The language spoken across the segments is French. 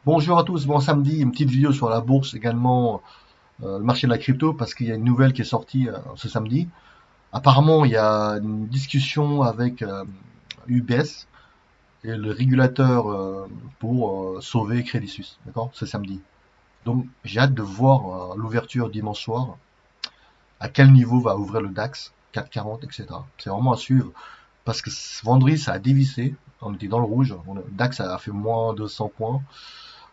Bonjour à tous, bon samedi, une petite vidéo sur la bourse également, le marché de la crypto, parce qu'il y a une nouvelle qui est sortie ce samedi. Apparemment, il y a une discussion avec UBS et le régulateur pour sauver Crédit Suisse, d'accord, ce samedi. Donc j'ai hâte de voir l'ouverture dimanche soir, à quel niveau va ouvrir le DAX, 440, etc. C'est vraiment à suivre, parce que vendredi ça a dévissé, on était dans le rouge, le DAX a fait moins 200 points.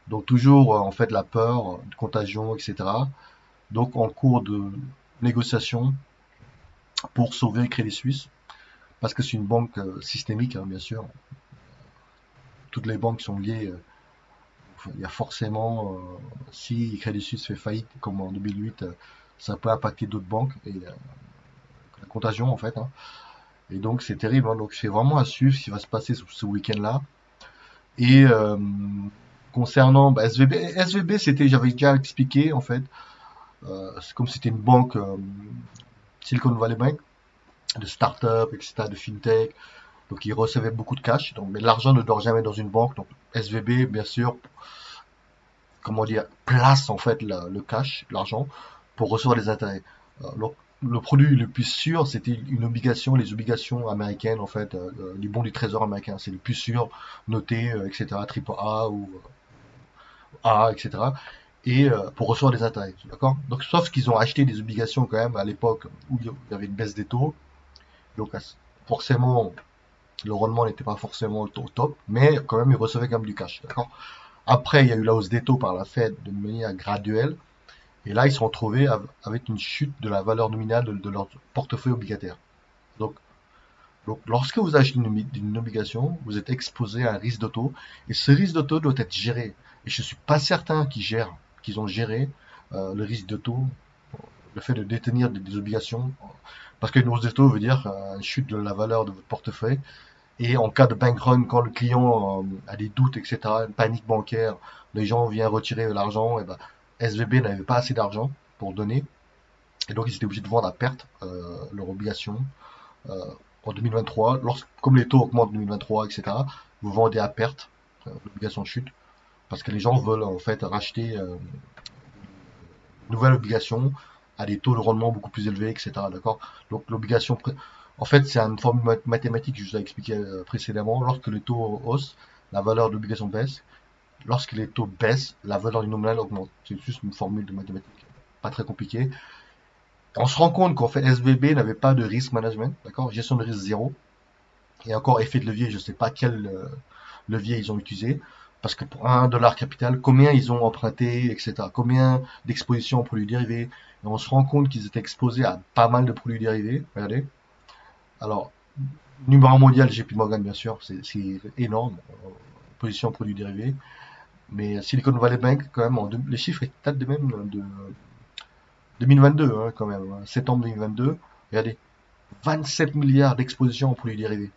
Donc toujours en fait la peur de contagion, etc. Donc en cours de négociation pour sauver Crédit Suisse, parce que c'est une banque systémique, hein, bien sûr. Toutes les banques sont liées. Il y a forcément, si Crédit Suisse fait faillite, comme en 2008, ça peut impacter d'autres banques et la contagion en fait, hein. Et donc c'est terrible, hein. Donc c'est vraiment à suivre ce qui va se passer ce week-end-là. Et concernant SVB, c'était, j'avais déjà expliqué en fait. C'est comme si c'était une banque Silicon Valley Bank, de start-up, etc., de fintech. Donc ils recevaient beaucoup de cash. Donc, mais l'argent ne dort jamais dans une banque. Donc SVB, bien sûr, comment dire, place en fait le cash, l'argent, pour recevoir les intérêts. Donc, le produit le plus sûr, c'était une obligation, les obligations américaines, en fait, du bon du trésor américain. C'est le plus sûr, noté, etc., triple A ou A, etc. Et pour recevoir des intérêts, d'accord. Donc, sauf qu'ils ont acheté des obligations quand même à l'époque où il y avait une baisse des taux. Donc, forcément, le rendement n'était pas forcément au top, mais quand même, ils recevaient quand même du cash, d'accord. Après, il y a eu la hausse des taux par la Fed de manière graduelle. Et là, ils se sont retrouvés avec une chute de la valeur nominale de leur portefeuille obligataire. Donc, lorsque vous achetez une obligation, vous êtes exposé à un risque de taux. Et ce risque de taux doit être géré. Et je ne suis pas certain qu'ils ont géré le risque de taux, le fait de détenir des obligations. Parce qu'une hausse des taux veut dire une chute de la valeur de votre portefeuille. Et en cas de bank run, quand le client a des doutes, etc., une panique bancaire, les gens viennent retirer l'argent, et ben, SVB n'avait pas assez d'argent pour donner. Et donc, ils étaient obligés de vendre à perte leur obligation euh, en 2023. Comme les taux augmentent en 2023, etc., vous vendez à perte, l'obligation chute, parce que les gens veulent en fait racheter une nouvelle obligation à des taux de rendement beaucoup plus élevés, etc. D'accord. Donc, en fait, c'est une formule mathématique que je vous ai expliqué précédemment. Lorsque les taux haussent, la valeur de l'obligation baisse. Lorsque les taux baissent, la valeur du nominal augmente. C'est juste une formule de mathématiques. Pas très compliquée. On se rend compte qu'en fait, SVB n'avait pas de risk management, d'accord? Gestion de risque zéro. Et encore effet de levier, je ne sais pas quel levier ils ont utilisé. Parce que pour 1 dollar capital, combien ils ont emprunté, etc. Combien d'expositions aux produits dérivés. Et on se rend compte qu'ils étaient exposés à pas mal de produits dérivés. Regardez. Alors, numéro 1 mondial, JP Morgan, bien sûr, c'est énorme. Position en produits dérivés. Mais Silicon Valley Bank, quand même, les chiffres datent de même de 2022, hein, quand même. Septembre 2022. Regardez. 27 milliards d'expositions en produits dérivés.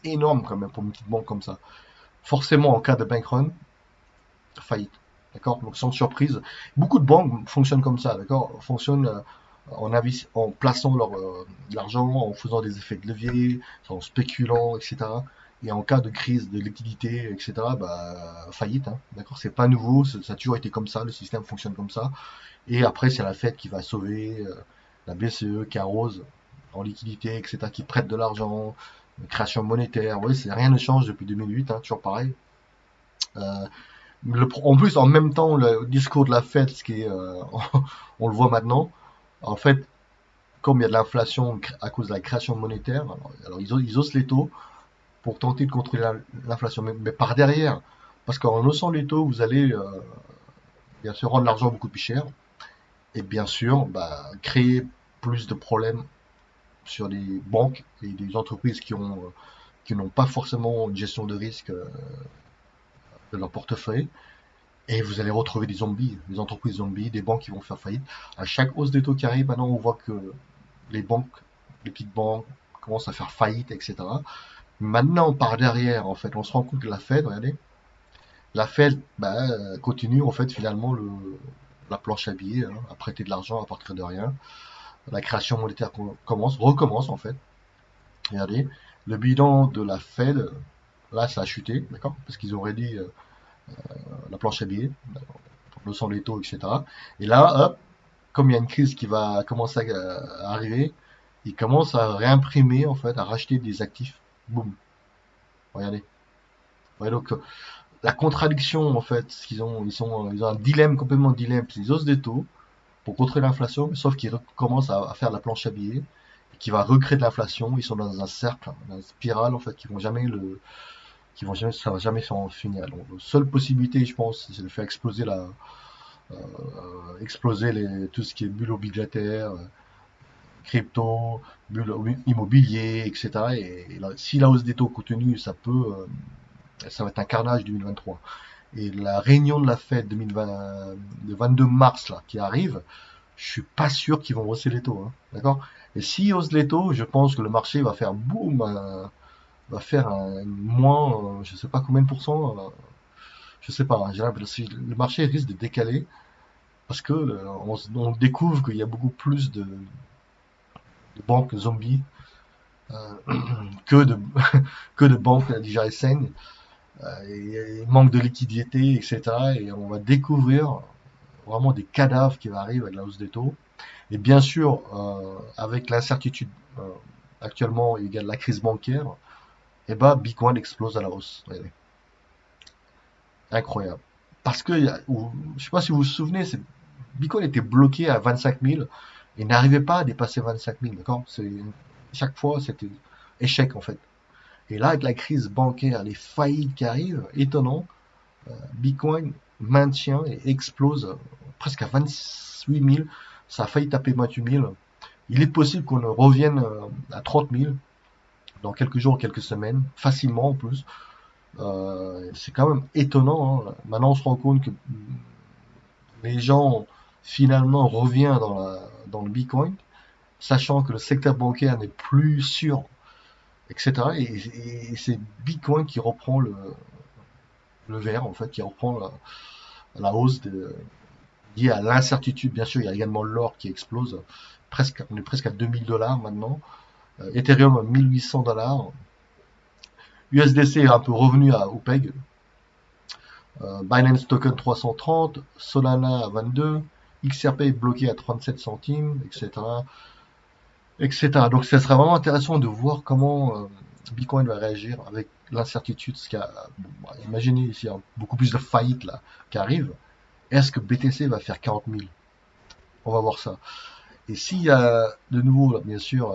Énorme quand même pour une petite banque comme ça. Forcément, en cas de bank run, faillite. D'accord. Donc sans surprise, beaucoup de banques fonctionnent comme ça. D'accord. Fonctionnent en plaçant l'argent, en faisant des effets de levier, en spéculant, etc. Et en cas de crise de liquidité, etc., bah, faillite. Hein, d'accord. C'est pas nouveau. Ça a toujours été comme ça. Le système fonctionne comme ça. Et après, c'est la Fed qui va sauver, la BCE qui arrose en liquidité, etc., qui prête de l'argent, création monétaire. Oui, rien ne change depuis 2008, hein, toujours pareil. Euh, en plus, en même temps, le discours de la Fed, ce qui est, on le voit maintenant, en fait, comme il y a de l'inflation à cause de la création monétaire, alors ils haussent les taux pour tenter de contrôler l'inflation, mais par derrière, parce qu'en haussant les taux, vous allez bien sûr rendre l'argent beaucoup plus cher, et bien sûr bah, créer plus de problèmes sur des banques et des entreprises qui n'ont pas forcément une gestion de risque de leur portefeuille. Et vous allez retrouver des zombies, des entreprises zombies, des banques qui vont faire faillite. À chaque hausse des taux qui arrive, maintenant on voit que les banques, les petites banques commencent à faire faillite, etc. Maintenant, par derrière, en fait, on se rend compte que la Fed, regardez, la Fed bah, continue en fait finalement la planche à billets, hein, à prêter de l'argent à partir de rien. La création monétaire recommence en fait. Regardez, le bilan de la Fed, là, ça a chuté, d'accord? Parce qu'ils ont réduit la planche à billets, le sang des taux, etc. Et là, hop, comme il y a une crise qui va commencer à arriver, ils commencent à réimprimer, en fait, à racheter des actifs. Boum. Regardez. Ouais, donc, la contradiction, en fait, ils ont un dilemme, complètement dilemme. Ils osent des taux pour contrer l'inflation, sauf qu'ils commencent à faire la planche à billets, qui va recréer de l'inflation. Ils sont dans un cercle, dans une spirale, en fait, qui vont jamais, ça va jamais s'en finir. Donc, la seule possibilité, je pense, c'est de faire exploser tout ce qui est bulle obligataire, crypto, bulle immobilier, etc. Et si la hausse des taux continue, ça va être un carnage 2023. Et la réunion de la Fed 2020, le 22 mars là, qui arrive, je suis pas sûr qu'ils vont hausser les taux, hein, d'accord? Et s'ils haussent les taux, je pense que le marché va faire boum, va faire un moins, je sais pas combien de pourcents, je sais pas, hein, j'ai l'impression que le marché risque de décaler parce que on découvre qu'il y a beaucoup plus de banques zombies euh, que de que de banques déjà saines. Il manque de liquidité, etc. Et on va découvrir vraiment des cadavres qui vont arriver avec la hausse des taux. Et bien sûr, avec l'incertitude actuellement, il y a la crise bancaire, et ben Bitcoin explose à la hausse. Regardez. Incroyable. Parce que, je sais pas si vous vous souvenez, Bitcoin était bloqué à 25 000 et n'arrivait pas à dépasser 25 000, d'accord? Chaque fois, c'était échec, en fait. Et là, avec la crise bancaire, les faillites qui arrivent, étonnant, Bitcoin maintient et explose presque à 28 000. Ça a failli taper 28 000. Il est possible qu'on revienne à 30 000 dans quelques jours, quelques semaines, facilement en plus. C'est quand même étonnant, hein. Maintenant, on se rend compte que les gens finalement reviennent dans le Bitcoin, sachant que le secteur bancaire n'est plus sûr, etc. Et c'est Bitcoin qui reprend le vert, en fait, qui reprend la hausse liée à l'incertitude. Bien sûr, il y a également l'or qui explose. On est presque à 2000 $ maintenant. Ethereum à 1800 $. USDC est un peu revenu au PEG. Binance Token 330, Solana à 22, XRP est bloqué à 37 centimes, etc. etc. Donc, ce serait vraiment intéressant de voir comment Bitcoin va réagir avec l'incertitude. Bon, imaginez s'il y a beaucoup plus de faillites là qui arrivent. Est-ce que BTC va faire 40 000? On va voir ça. Et s'il y a de nouveau, bien sûr,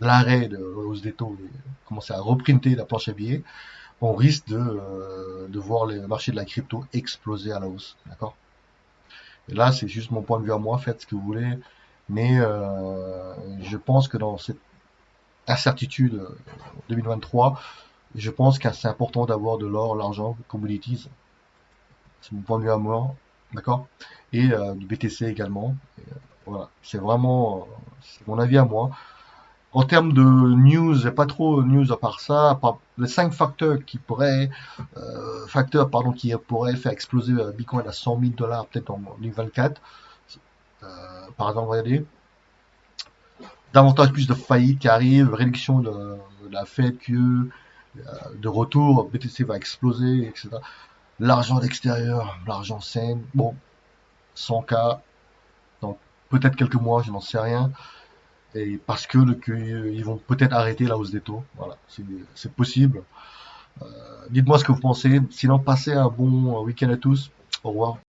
l'arrêt de hausse des taux, et commencer à reprinter la planche à billets, on risque de voir le marché de la crypto exploser à la hausse. D'accord? Et là, c'est juste mon point de vue à moi, faites ce que vous voulez. Mais je pense que dans cette incertitude 2023, je pense que c'est important d'avoir de l'or, l'argent, commodities. C'est mon point de vue à moi. D'accord? Et du BTC également. Et, voilà. C'est mon avis à moi. En termes de news, il n'y a pas trop de news à part ça, à part les 5 facteurs pardon, qui pourraient faire exploser Bitcoin à 100 000 $ peut-être en 2024. Par exemple, regardez, davantage plus de faillites qui arrivent, réduction de la Fed, QE, de retour, BTC va exploser, etc. L'argent d'extérieur, l'argent sain, bon, 100K, dans peut-être quelques mois, je n'en sais rien. Et parce que ils vont peut-être arrêter la hausse des taux. Voilà, c'est possible. Dites-moi ce que vous pensez. Sinon, passez un bon week-end à tous. Au revoir.